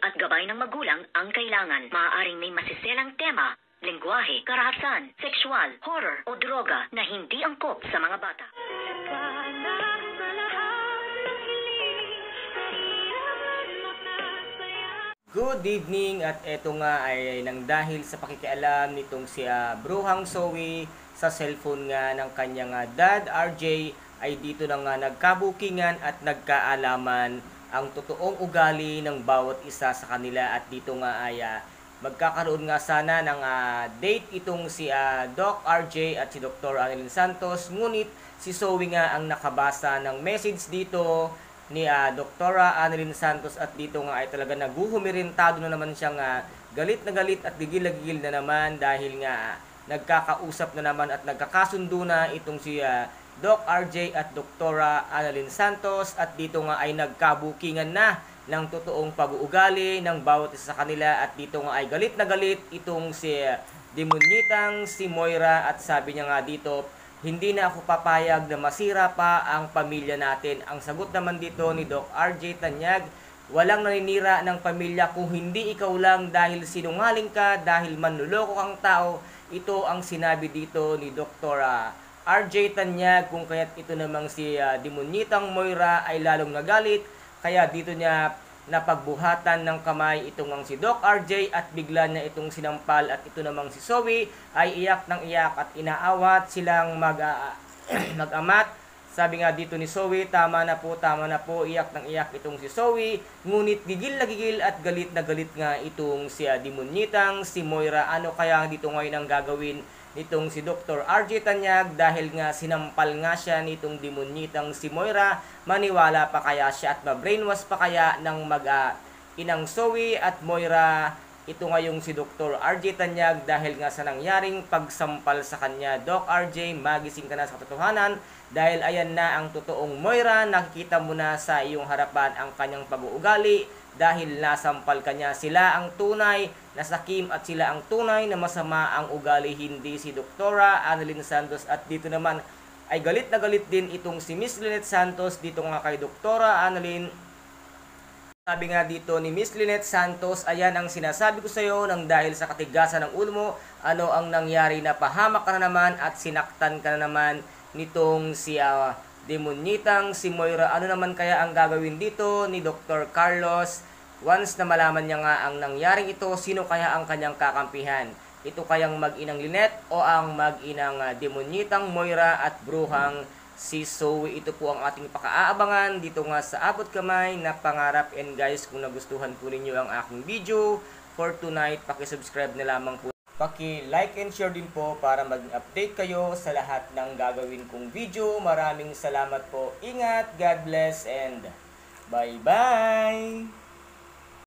at gabay ng magulang ang kailangan. Maaaring may masiselang tema, lengguwahe, karahasan, sexual, horror o droga na hindi angkop sa mga bata. Good evening, at eto nga ay nang dahil sa pakikialam nitong si Bruhang Zoe sa cellphone nga ng kanyang dad RJ ay dito na nga nagkabukingan at nagkaalaman ang totoong ugali ng bawat isa sa kanila, at dito nga ay magkakaroon nga sana ng date itong si Doc RJ at si Dr. Annalyn Santos, ngunit si Zoe nga ang nakabasa ng message dito ni Dr. Annalyn Santos, at dito nga ay talaga naguhumirintado na naman siyang galit na galit at gigil na gigil na naman dahil nga nagkakausap na naman at nagkakasundo na itong si Doc RJ at Dr. Annalyn Santos, at dito nga ay nagkabukingan na ng totoong pag-uugali ng bawat isa sa kanila, at dito nga ay galit na galit itong si demonyitang si Moira, at sabi niya nga dito, hindi na ako papayag na masira pa ang pamilya natin. Ang sagot naman dito ni Doc RJ Tanyag, walang naninira ng pamilya kung hindi ikaw lang, dahil sinungaling ka, dahil manluloko kang tao. Ito ang sinabi dito ni Dr. RJ Tanyag, kung kaya't ito namang si demonyitang Moira ay lalong nagalit. Kaya dito niya napagbuhatan ng kamay itong ang si Doc RJ, at bigla niya itong sinampal, at ito namang si Zoe ay iyak ng iyak at inaawat silang mag-amat. Sabi nga dito ni Zoe, tama na po, iyak ng iyak itong si Zoe, ngunit gigil na gigil at galit na galit nga itong si demonyitang si Moira. Ano kaya dito ngayon ang gagawin nitong si Dr. RJ Tanyag, dahil nga sinampal nga siya nitong demonyitang si Moira? Maniwala pa kaya siya at ma-brainwash pa kaya ng inang Zoe at Moira ito ngayong si Dr. RJ Tanyag, dahil nga sa nangyaring pagsampal sa kanya? Doc RJ, magising ka na sa katotohanan, dahil ayan na ang totoong Moira. Nakikita mo na sa iyong harapan ang kanyang pag-uugali, dahil nasampal kanya. Sila ang tunay na sakim at sila ang tunay na masama ang ugali, hindi si Dr. Annalyn Santos. At dito naman ay galit na galit din itong si Miss Lynette Santos dito nga kay Dr. Annalyn. Sabi nga dito ni Miss Lynette Santos, ayan ang sinasabi ko sa iyo, nang dahil sa katigasan ng ulo mo, ano ang nangyari, na pahamak ka na naman at sinaktan ka na naman nitong si demonyitang si Moira. Ano naman kaya ang gagawin dito ni Dr. Carlos once na malaman niya nga ang nangyaring ito? Sino kaya ang kanyang kakampihan? Ito kayang mag-inang Lynette o ang mag-inang demonyitang Moira at bruhang si Zoe? Ito po ang ating pakaaabangan dito nga sa Abot Kamay na Pangarap. And guys, kung nagustuhan po ninyo ang aking video for tonight, pakisubscribe na lamang po. Paki-like and share din po para maging update kayo sa lahat ng gagawin kong video. Maraming salamat po. Ingat, God bless, and bye-bye!